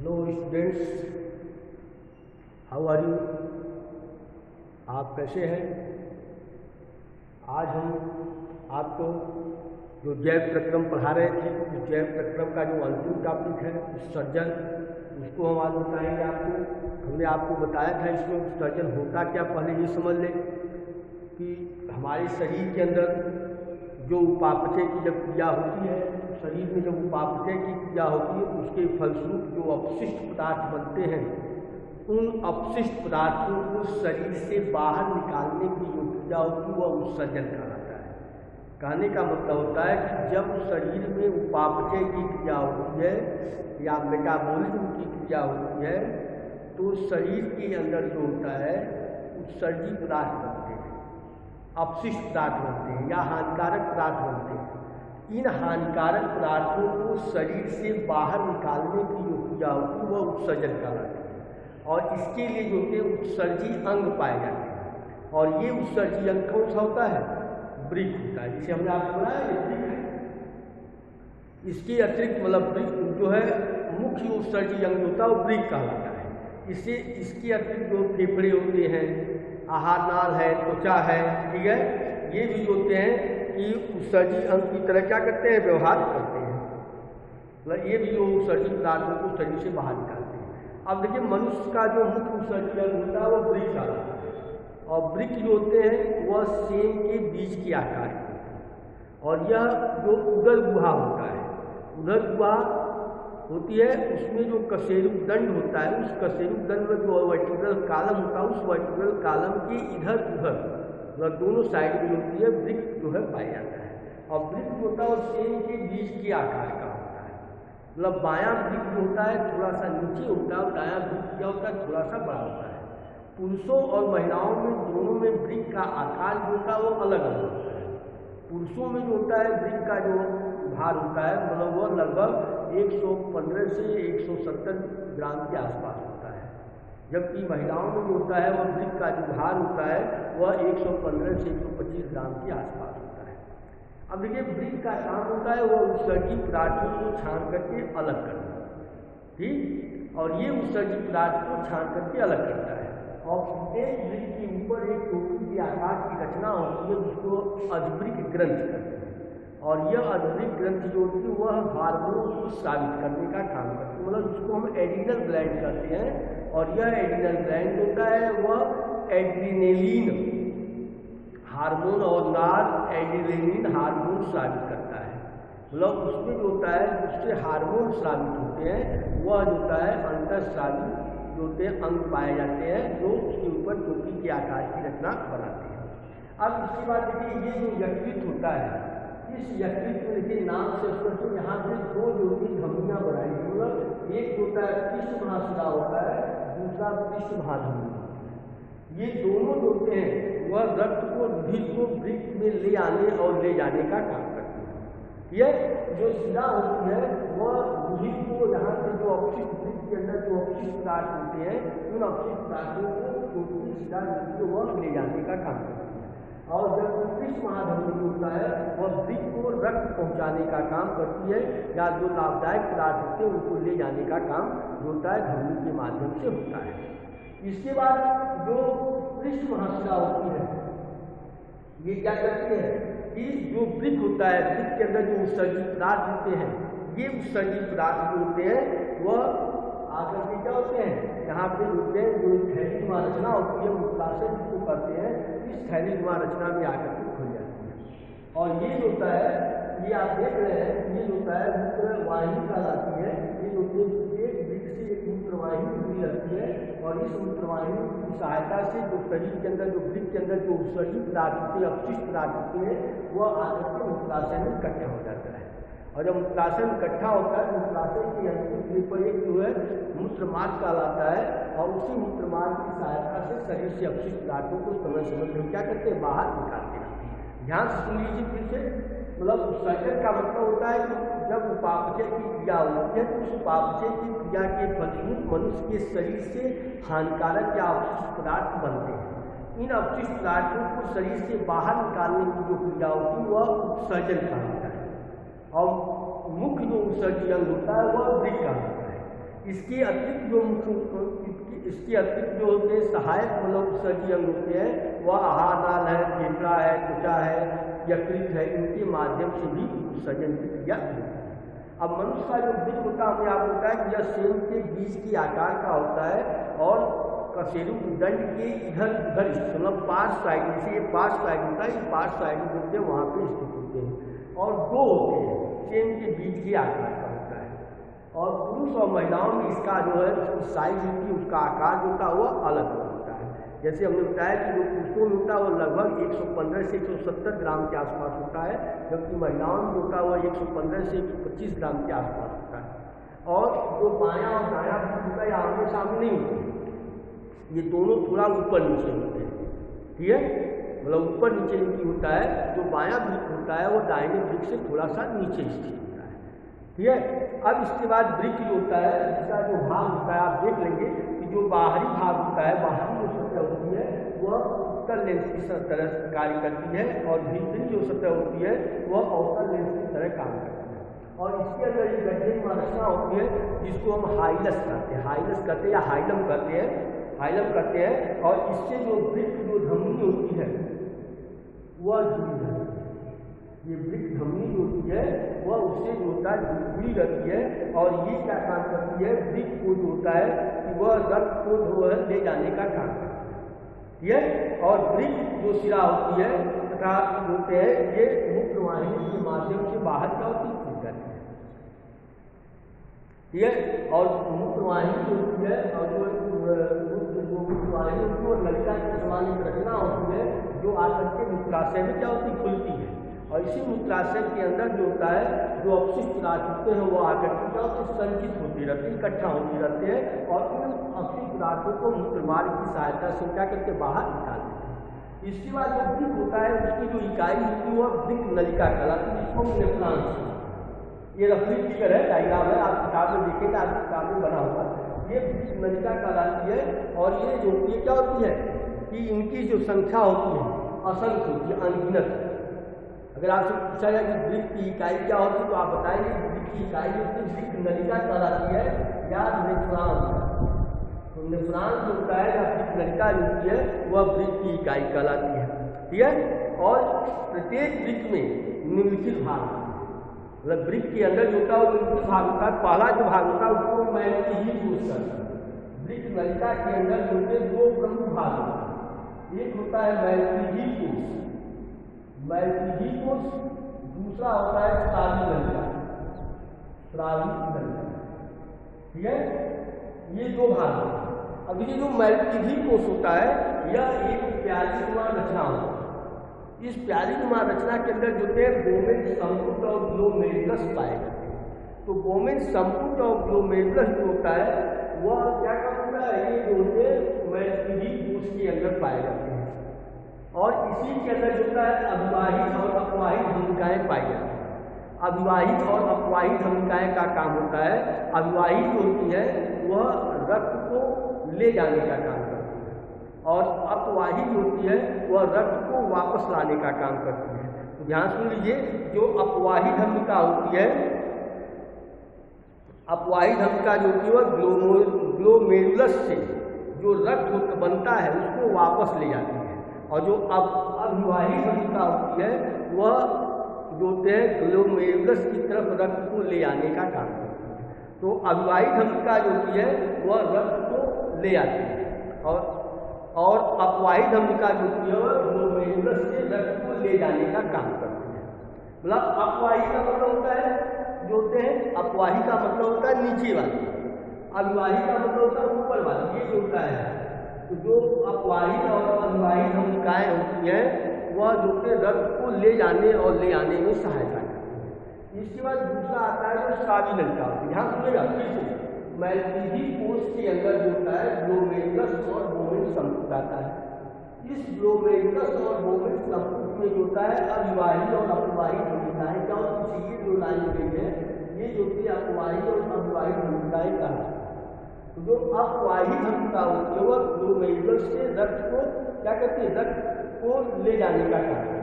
Hello students, how are you. आप कैसे हैं। आज हम आपको जो जैव प्रक्रम पढ़ा रहे थे, उस जैव प्रक्रम का जो अंतिम टॉपिक है उत्सर्जन, उसको हम आज बताएंगे आपको। हमने आपको बताया था इसमें उत्सर्जन होता क्या, पहले ये समझ लें कि हमारे शरीर के अंदर जो उपापचय की जब क्रिया होती है, शरीर में जब उपापचय की क्रिया होती है, उसके फलस्वरूप जो अपशिष्ट पदार्थ बनते हैं, उन अपशिष्ट पदार्थों को शरीर से बाहर निकालने की जो क्रिया होती है वह उत्सर्जन कहलाता है। कहने का मतलब होता है कि जब शरीर में उपापचय की क्रिया होती है या मेटाबॉलिज्म की क्रिया होती है, तो शरीर के अंदर जो होता है उत्सर्जी पदार्थ बनते हैं, अपशिष्ट पदार्थ बनते हैं या हानिकारक पदार्थ बनते हैं। इन हानिकारक पदार्थों को शरीर से बाहर निकालने की जो क्रिया होती है वह उत्सर्जन कहलाती है। और इसके लिए जो होते हैं उत्सर्जी अंग पाए जाते हैं। और ये उत्सर्जी अंग कौन सा होता है, वृक्क होता है, जिसे हमने आपको बताया ये वृक्क है। इसके अतिरिक्त मतलब वृक्क जो है मुख्य उत्सर्जी अंग होता है वो वृक्क कहलाता है। इसके अतिरिक्त जो फेफड़े होते हैं, आहार नाल है, त्वचा है, ठीक है, ये भी होते हैं कि उत्सर्जी अंग की तरह क्या करते हैं, व्यवहार करते हैं। मतलब ये भी जो उत्सर्जी पदार्थों को शरीर से बाहर निकालते हैं। अब देखिए मनुष्य का जो मुख्य उत्सर्जी अंग होता है वो वृक्क कहलाता है। और वृक्क जो होते हैं वह सेम के बीज के आकार के होते हैं। और यह जो उदर गुहा होता है, उदर गुहा होती है, उसमें जो कशेरुक दंड होता है, उस कशेरुक दंड में जो वर्टिब्रल कालम होता है, उस वर्टिब्रल कालम के इधर उधर मतलब दोनों साइड में होती है वृक्क जो है पाया जाता है। और वृक्क होता है और सेम के बीज के आकार का होता है। मतलब बायां वृक्क जो होता है थोड़ा सा नीचे होता है और दायां वृक्क क्या होता है थोड़ा सा बड़ा होता है। पुरुषों और महिलाओं में दोनों में वृक्क का आकार जो होता है वो अलग अलग होता है। पुरुषों में जो होता है वृक्क का जो भार होता है मतलब वह लगभग 115 से 170 ग्राम के आसपास होता है, जबकि महिलाओं में जो होता है वह वृक्क का जो भार होता है वह 115 से 125 ग्राम के आसपास होता है। अब देखिए वृक्क का काम होता है वह उत्सर्जी पदार्थों को छान करके अलग करना, ठीक, और ये उत्सर्जी पदार्थ को छान करके अलग करता है। और एक वृक्क के ऊपर एक टोपी के आकार की रचना होती है, उसको अधवृक्क ग्रंथ कहते हैं। और यह अधवृक्क ग्रंथ जो होती है वह हार्मोन को स्रावित करने का काम करती है, मतलब जिसको हम एड्रिनल ग्लैंड कहते हैं। और यह एड्रिनल ग्लैंड होता है वह एड्रिनेलिन हार्मोन और नॉर एड्रिनेलिन हार्मोन स्रावित करता है। मतलब उसमें जो होता है उससे हार्मोन स्रावित होते हैं, वह जो होता है अंतःस्रावी जो होते हैं अंग पाए जाते हैं जो उसके ऊपर टोपी के आकार की रचना बनाते हैं। अब इसके बाद देखिए ये जो यकृत होता है, इस यकृत में देखिए नाम से स्पष्ट यहाँ से दो जो की धमनियाँ बनाई गई, मतलब एक होता है पृष्ठ महाशिरा होता है, दूसरा पृष्ठ महाधमनी। ये दोनों जो होते हैं वह रक्त को रुधिर को वृक्क में ले आने और ले जाने का काम करते हैं। ये जो शिरा होती है वह रुधिर को यहाँ से जो अपशिष्ट वृक्क के अंदर जो अपशिष्ट पदार्थ होते हैं उन अपशिष्ट पदार्थों को छोटी शिरा जो वह ले जाने का काम करती है। और जब पृष्ठ महाधमनी होता है वह वृक्क को रक्त पहुंचाने का काम करती है या जो लाभदायक पदार्थ होते हैं उनको ले जाने का काम होता है धमनी के माध्यम से होता है। इसके बाद जो पृष्ठ महाशिरा होती है ये क्या करती है कि जो वृक्क होता है, वृक्क के अंदर जो उत्सर्जी पदार्थ होते हैं, ये उत्सर्जी पदार्थ जो होते हैं वह आकर के क्या होते हैं यहाँ पे होते हैं जो थैलीनुमा रचना होती है मूत्राशय जिसको कहते हैं, इस थैलीनुमा रचना में आकर के खुल जाती है। और ये होता है, ये आप देख रहे हैं, ये होता है मूत्रवाहिनी कहलाती है। ये होते हैं एक वृक्क से एक मूत्रवाहिनी जुड़ी रहती है और इस मूत्रवाहिनी की सहायता से जो शरीर के अंदर जो वृक्क के अंदर जो उत्सर्जी पदार्थ होते हैं, अपशिष्ट पदार्थ होते हैं, वह आकर के मूत्राशय में इकट्ठा हो जाता है। और जब मूत्राशय में इकट्ठा होता है मूत्राशय के अंतिम सिरे पर एक जो है मूत्र मार्ग कहलाता है और उसी मूत्र मार्ग की सहायता से शरीर से अपशिष्ट पदार्थों को समय समय पर क्या करते हैं बाहर निकालते हैं। ध्यान से सुन लीजिए फिर से, मतलब उत्सर्जन का मतलब होता है कि जब उपापचय की क्रिया होती है तो उस उपापचय की क्रिया के फलस्वरूप मनुष्य के शरीर से हानिकारक या अपशिष्ट पदार्थ बनते हैं। इन अपशिष्ट पदार्थों को शरीर से बाहर निकालने की जो क्रिया होती है वह उत्सर्जन कहलाता है। और मुख्य जो उत्सर्जी अंग होता है वह वृक्क कहलाता है। इसकी अतिरिक्त जो इसकी अतिरिक्त जो होते हैं सहायक मनोत्सर्गी अंग होते हैं, वह आहार नाल है, फेफड़ा है, त्वचा है, यकृत है, इनके माध्यम से भी उत्सर्जन की क्रिया होती है। अब मनुष्य का जो वृक्क होता है, हमें आपको होता है कि यह सेब के बीज के आकार का होता है और कशेरु दंड के इधर उधर मतलब पार्श्व साइड, जैसे ये पार्श्व साइड होता है, ये पार्श्व साइड होते हैं, वहाँ पे स्थित होते हैं और दो होते हैं, सेब के बीज के आकार का होता है। और पुरुष और महिलाओं में इसका जो है साइज होती है, उसका आकार जो होता है वह अलग होता है। जैसे हमने बताया कि जो पुरुषों में होता है वो लगभग 115 से 170 ग्राम के आसपास होता है, जबकि महिलाओं में होता है वह 115 से 125 ग्राम के आसपास होता है। और जो बायां और दायां होता है आमने सामने नहीं होते, ये दोनों थोड़ा ऊपर नीचे होते हैं, ठीक है, मतलब ऊपर नीचे नहीं होता है। जो बायां वृक्क होता है वो दाहिने वृक्क से थोड़ा सा नीचे स्थित होता है, ठीक है। अब इसके बाद वृक्क जो होता है, इसका जो भाग होता है आप देख लेंगे कि जो बाहरी भाग होता है, बाहरी जो सतह होती है वह उत्तल लेंस की तरह कार्य करती है और भीतरी जो सतह होती है वह अवतल लेंस की तरह काम करती है। और इसके अंदर एक गड्ढे की रचना होती है जिसको हम हाइलस करते हैं, हाइलस करते हैं या हाइलम करते हैं, हाइलम करते हैं। और इससे जो वृक्क जो धमनी होती है वह जुड़ी रहती है, ये वृक्क धमनी जो होती है वह उससे जो होता है जुड़ी रहती है। और ये क्या काम करती है, वृक्क को जो होता है कि वह रक्त को जो है ले जाने का काम करती है, ठीक है। और वृक्क जो शिरा होती है तथा होते हैं ये मूत्र वाहिनी के माध्यम से बाहर क्या होती है, ठीक है। और मूत्रवाहिनी जो होती है और जो मूत्रवाहिनी होती है वो नलिका के समान एक रचना होती है जो आकर के मूत्राशय में क्या होती खुलती है। और इसी मूत्राशय के अंदर जो होता है जो अपशिष्ट पदार्थ होते हैं वो आकर के क्या होते संचित होते रहते हैं, इकट्ठा होते रहते हैं और उन अपशिष्ट पदार्थों को मूत्रमार्ग की सहायता से क्या करके बाहर निकाल देते हैं। इसके बाद जो वृक्क होता है उसकी जो इकाई होती है वह वृक्क नलिका कहलाती है, जिसको नेफ्रॉन्स, ये रफली फिगर है, डायग्राम है, आप किताब में देखेंगे, आपकी किताब में बना हुआ ये वृक्क नलिका कहलाती है। और ये जो ये क्या होती है कि इनकी जो संख्या होती है असंख्य होती है, अनगिनत। अगर आपसे पूछा जाए कि वृक्क की इकाई क्या होती है तो आप बताएंगे वृक्क की इकाई होती है वृक्क नलिका कहलाती है या नेफ्रॉन्स। तो नेफ्रॉन्स जो होता है या वृक्क नलिका जो होती है वह वृक्क की इकाई कहलाती है, ठीक है। और प्रत्येक वृक्क में निम्नलिखित भाग, मतलब वृक्क के अंदर जो होता है वो निम्नलिखित भाग होता है। पहला जो भाग होता है उसको मैल्टिहील कोश करता है। वृक्क नलिका के अंदर जो होते दो प्रमुख भाग होते हैं, एक होता है मैल्टिहील कोश, मैल्टिहील कोश, दूसरा होता है स्रावी नलिका, स्रावी नलिका, ठीक है। ये दो भाग हैं। अब ये जो मैल्टिहील कोश होता है यह एक प्यालीनुमा रचना होता है। इस प्यालीनुमा रचना के अंदर जो है बोमेन संपुट और ग्लोमेरुलस पाए जाते हैं। तो बोमेन संपुट और ग्लोमेरुलस जो होता है वह क्या करता है, ये जो है मैल्टिहील कोश के अंदर पाए जाते हैं। और इसी के अंदर जो होता है अविवाहित और अपवाहित धमनिकाएं पाई जाती हैं। अविवाहित और अपवाहित धमनिकाएं का काम होता है, अविवाहित जो होती है वह रक्त को ले जाने का काम करती है और अपवाहित होती है वह रक्त को वापस लाने का काम करती है। तो ध्यान सुन लीजिए, जो अपवाहित धमनिका होती है, अपवाहित धमनिका जो होती है वह ग्लोमेरुलस से जो रक्त बनता है उसको वापस ले जाती है। और जो अविवाहित धमनिका होती है वह जो होते हैं ग्लोमेरुलस की तरफ रक्त को ले आने का काम करती है। तो अविवाहित धमनिका जो होती है वह रक्त को ले आती है और अपवाहित धमनिका जो होती है वह ग्लोमेरुलस से रक्त को ले जाने का काम करती है। मतलब अपवाहित का मतलब होता है जो होते हैं, अपवाहित का मतलब होता है नीचे वाली, अविवाहित का मतलब होता है ऊपर वाली, ये जो होता है। तो जो अपवाहित और अविवाहित धमनिकाएं होती हैं वह जो कि रक्त को ले जाने और ले आने में सहायता करती है। इसके बाद दूसरा आता है जो स्रावी नलिका होती है। ध्यान सुनिएगा फिर से, मैल्टिहील कोश के अंदर जो होता है ग्लोमेरुलस और बोमेन संपुट आता है। इस ग्लोमेरुलस और बोमेन संपुट में जो होता है अविवाहित और अपवाहित धमनिकाएं क्या होती है, ये जो लाइन गई है ये जो होती है अपवाहित और अविवाहित धमनिकाएं कहलाती है। तो जो अपवाहित धमनिका होती है वह ग्लोमेरुलस से रक्त को क्या करती है, रक्त को ले जाने का काम है।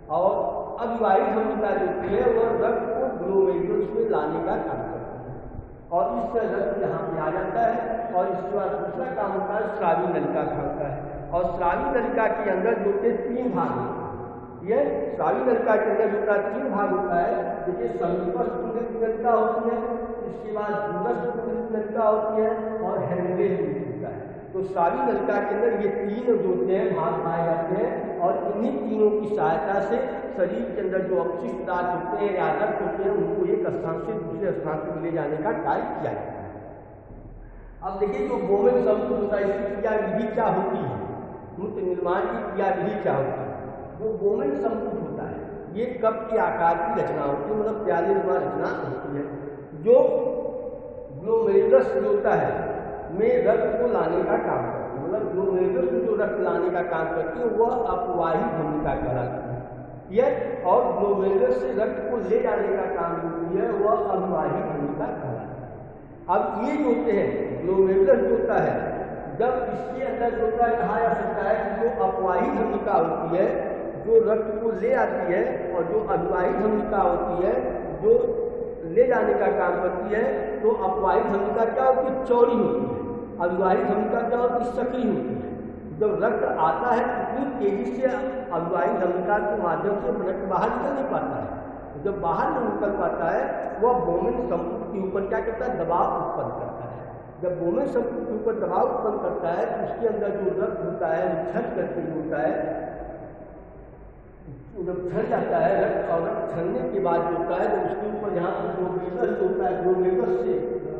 और अविवाहित धमनिका जो होती है वह रक्त को ग्लोमेरुलस में लाने का काम करती है। और इससे रक्त यहाँ पे आ जाता है। और इसके बाद दूसरा काम होता है स्रावी नलिका का होता है। और स्रावी नलिका के अंदर जो के 3 भाग होते हैं। ये स्रावी नलिका के अंदर जो 3 भाग होता है, देखिए समीपस्थ कुंडलित नलिका होती है, इसके बाद दूरस्थ कुंडलित नलिका होती है और हेमरेज होता है। तो स्रावी नलिका के अंदर ये 3 जो होते हैं भाग पाए जाते हैं और इन्हीं तीनों की सहायता से शरीर के अंदर जो अपशिष्ट पदार्थ होते हैं या रक्त होते हैं उनको एक स्थान से दूसरे स्थान पर ले जाने का कार्य किया जाता है। अब देखिए जो बोमेन संपूर्ण होता है इसकी क्रिया विधि क्या होती है, मूत्र निर्माण की क्रिया विधि क्या होती है। जो बोमेन संपूर्ण होता है ये कप के आकार की रचना होती है, मतलब प्याले नुमा रचना होती है। जो ग्लोमेरुलस होता है में रक्त को लाने का काम करती है, मतलब ग्लोमेरुलस में जो रक्त लाने का काम करती है वह अपवाही धमनिका कहलाती है। यह और ग्लोमेरुलस से रक्त को ले जाने का काम होती है वह अनुवाही धमनिका कहलाती है। अब ये जो होते हैं ग्लोमेरुलस होता है, जब इसके अंदर जो होता है कहा जा सकता है कि जो अपवाही धमनिका होती है जो रक्त को ले आती है और जो अनुवाही धमनिका होती है जो ले जाने का काम करती है, तो अपवाही धमनिका क्या होती है, चौड़ी होती है। अनुवाही धमनिका क्या होती है, सकरी होती है। जब रक्त आता है इतनी तेजी से अनुवाही धमनिका के माध्यम से रक्त बाहर निकल नहीं पाता है। जब बाहर नहीं निकल पाता है वह बोमेन संपूर्ण के ऊपर क्या करता है, दबाव उत्पन्न करता है। जब बोमेन संपूर्ण के ऊपर दबाव उत्पन्न करता है तो उसके अंदर जो रक्त होता है छल करके होता है, जब छल जाता है रक्त और रक्त छलने के बाद जो होता है जब उसके ऊपर यहाँ पर ग्लोमेरुलस होता है, ग्लोमेरुलस से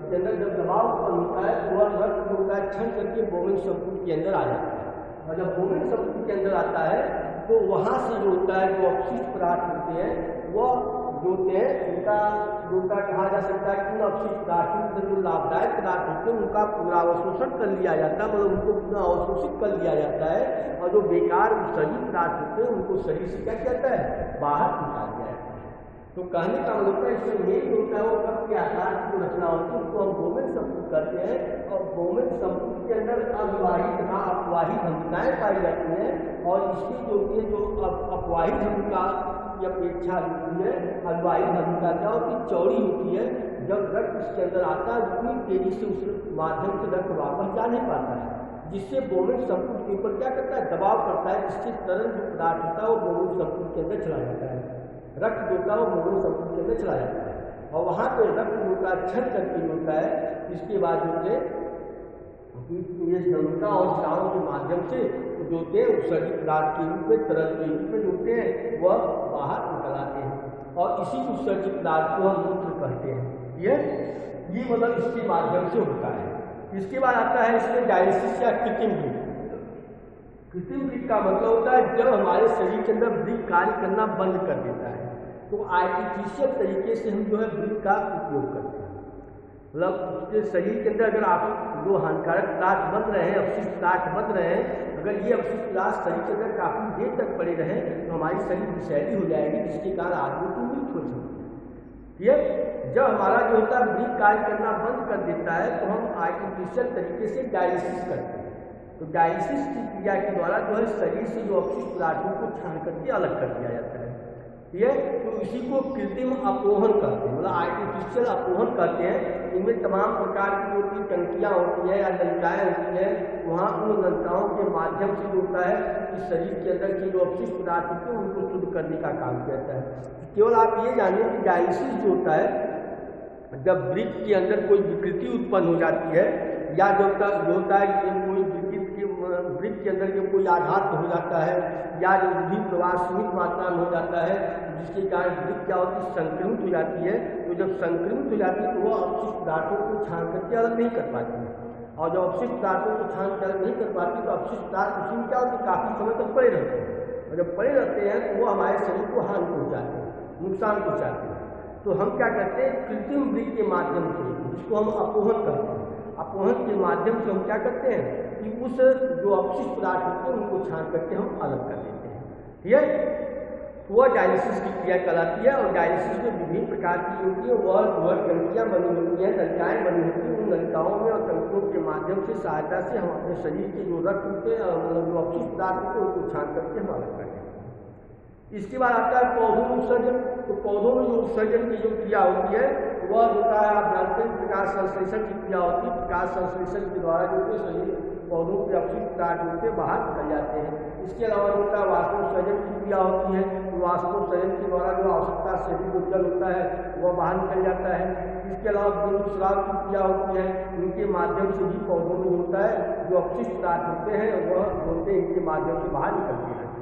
के अंदर जब दबाव उत्पन्न होता है तो वह रक्त होता है छल करके बोमेन संपूर्ण के अंदर आ जाता है। और जब बोमेन संपूर्ण के अंदर आता है तो वहाँ से जो होता है जो अपशिष्ट पदार्थ होते हैं वह जो होते हैं उनका कहा जा सकता है कि उन अपशिष्ट पदार्थों से जो लाभदायक पदार्थ होते हैं उनका पूरा अवशोषण कर लिया जाता है, मतलब उनको पूरा अवशोषित कर लिया जाता है। और जो बेकार शरीर पदार्थ होते हैं उनको शरीर से क्या किया जाता है, बाहर निकाल दिया जाता है। तो कहने का मतलब है इसमें मेन होता है वो कप के आकार की जो रचना होती है उसको हम बोमेन संपूर्ण करते हैं। और बोमेन संपूर्ण के अंदर अविवाही तथा अपवाही धमनिकाएं पाई जाती हैं और इसकी जो होती है जो अपवाही धमनिका की अपेक्षा होती है अविवाही धमनिका क्या होती है, चौड़ी होती है। जब रक्त इसके अंदर आता है उतनी तेजी से उस माध्यम से रक्त वापस जा नहीं पाता है, जिससे बोमेन संपूर्ण के ऊपर क्या करता है, दबाव करता है, जिससे तरल जो पदार्थ होता है वो बोमेन संपूर्ण के अंदर चला जाता है। रक्त जो होता है वो बोमेन संपूर्ण के अंदर चला जाता है और वहाँ पे रक्त होता है छल करके होता है। इसके बाद जो है ये धमनिका और शिराओं के माध्यम से जो होते हैं उत्सर्जित पदार्थ के रूप में तरल के रूप में जो होते हैं वह बाहर निकल आते हैं और इसी उत्सर्जित पदार्थ को हम मूत्र कहते हैं। ये मतलब इसके माध्यम से होता है। इसके बाद आता है इसमें डायलिसिस या कृत्रिम वृक्क। कृत्रिम वृक्क का मतलब होता है जब हमारे शरीर के अंदर वृक्क कार्य करना बंद कर देता है तो आर्टिफिशियल तरीके से हम जो है वृक्क का उपयोग करते हैं। मतलब उसके शरीर के अंदर अगर आप जो हानिकारक पदार्थ बन रहे हैं, अपशिष्ट पदार्थ बन रहे हैं, अगर ये अपशिष्ट पदार्थ शरीर के अंदर काफ़ी देर तक पड़े रहें तो हमारी शरीर विषैली हो जाएगी, जिसके कारण आदमी की मृत्यु हो सकती है। ये जब हमारा जो होता है वृक्क कार्य करना बंद कर देता है तो हम आर्टिफिशियल तरीके से डायलिसिस करते हैं। तो डायलिसिस की क्रिया के द्वारा जो है शरीर से जो अपशिष्ट पदार्थों को छान करके अलग कर दिया जाता है। ये तो इसी को कृत्रिम अपोहन कहते हैं, मतलब आर्टिफिशियल अपोहन कहते हैं। इनमें तमाम प्रकार की जो भी टंकियाँ होती है या नलिकाएँ होती हैं, वहाँ उन नलिकाओं के माध्यम से जो होता है कि शरीर के अंदर के जो अपशिष्ट पदार्थ होते हैं उनको शुद्ध करने का काम किया जाता है। केवल आप ये जानिए कि डायलिसिस जो होता है जब वृक्क के अंदर कोई विकृति उत्पन्न हो जाती है या जो होता है कि कोई वृक्क के अंदर कोई आघात हो जाता है या जो रुधिर प्रवाह सीमित मात्रा में हो जाता है, जिसके कारण वृक्क क्या होती है, संक्रमित हो जाती है। तो जब संक्रमित हो जाती है तो वह अपशिष्ट पदार्थों को छान करके अलग नहीं कर पाती है और जब अपशिष्ट पदार्थों को छान कर अलग नहीं कर पाती तो अपशिष्ट पदार्थ उसी में क्या होती है, काफ़ी समय तक पड़े रहते हैं और जब पड़े रहते हैं तो वो हमारे शरीर को हानि पहुँचाते हैं, नुकसान पहुँचाते हैं। तो हम क्या करते हैं, कृत्रिम वृक्क के माध्यम से, जिसको हम अपोहन करते हैं, अपोहन के माध्यम से हम क्या करते हैं कि उस जो अपशिष्ट पदार्थ होते हैं उनको छान करके हम अलग कर देते हैं। ठीक है, वह डायलिसिस की क्रिया कहलाती है। और डायलिसिस में विभिन्न प्रकार की होती है, वह टंकियाँ बनी होती हैं, नलिकाएँ बनी होती हैं। उन नलिकाओं में और टंकियों के माध्यम से सहायता से हम अपने शरीर के जो रक्त होते हैं मतलब जो अपशिष्ट पदार्थ होते हैं उनको छान करके हम अलग कर देते हैं। इसके बाद आता है पौधों में उत्सर्जन। तो पौधों में जो उत्सर्जन की जो क्रिया होती है वह होता है, आप जानते हैं प्रकाश संश्लेषण की क्रिया होती है। प्रकाश संश्लेषण के द्वारा जो है शरीर पौधों के अपशिष्ट पदार्थ होते बाहर निकल जाते हैं। इसके अलावा होता है वाष्पोत्सर्जन की क्रिया होती है। तो वाष्पोत्सर्जन के द्वारा जो आवश्यकता से अधिक जो जल होता है वह बाहर निकल जाता है। इसके अलावा बिंदु स्राव की क्रिया होती है। इनके माध्यम से भी पौधों में होता है जो अपशिष्ट पदार्थ होते हैं वह होते इनके माध्यम से बाहर निकलते हैं।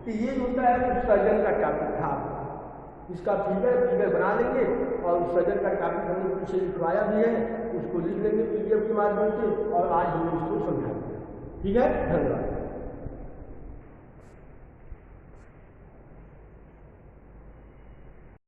तो ये होता है उत्सर्जन का टॉपिक था। इसका फिगर बना लेंगे और उत्सर्जन का टॉपिक हमने पीछे लिखवाया भी है, उसको लिख लेंगे PDF के माध्यम से और आज हमने इसको समझा दिया। ठीक है, धन्यवाद।